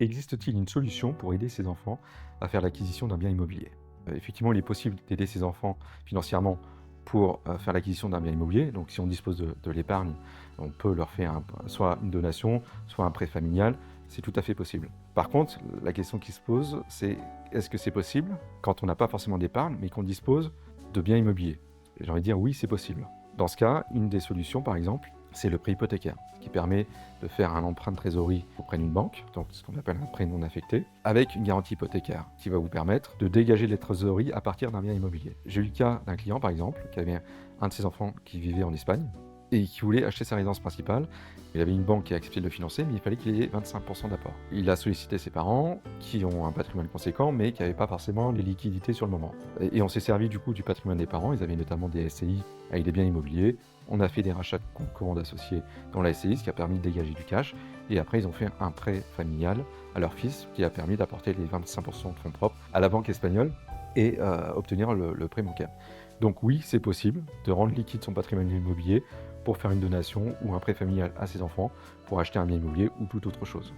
Existe-t-il une solution pour aider ses enfants à faire l'acquisition d'un bien immobilier? Effectivement, il est possible d'aider ses enfants financièrement pour, faire l'acquisition d'un bien immobilier. Donc si on dispose de l'épargne, on peut leur faire soit une donation, soit un prêt familial, c'est tout à fait possible. Par contre, la question qui se pose, c'est: est-ce que c'est possible quand on n'a pas forcément d'épargne, mais qu'on dispose de biens immobiliers? Et j'ai envie de dire: oui, c'est possible. Dans ce cas, une des solutions, par exemple, c'est le prêt hypothécaire, ce qui permet de faire un emprunt de trésorerie auprès d'une banque, donc ce qu'on appelle un prêt non affecté, avec une garantie hypothécaire qui va vous permettre de dégager les trésoreries à partir d'un bien immobilier. J'ai eu le cas d'un client, par exemple, qui avait un de ses enfants qui vivait en Espagne et qui voulait acheter sa résidence principale. Il avait une banque qui a accepté de le financer, mais il fallait qu'il ait 25% d'apport. Il a sollicité ses parents, qui ont un patrimoine conséquent, mais qui n'avaient pas forcément les liquidités sur le moment. Et on s'est servi du coup du patrimoine des parents, ils avaient notamment des SCI avec des biens immobiliers. On a fait des rachats de comptes courants d'associés dans la SCI, ce qui a permis de dégager du cash. Et après, ils ont fait un prêt familial à leur fils, qui a permis d'apporter les 25% de fonds propres à la banque espagnole et obtenir le prêt bancaire. Donc oui, c'est possible de rendre liquide son patrimoine immobilier pour faire une donation ou un prêt familial à ses enfants pour acheter un bien immobilier ou toute autre chose.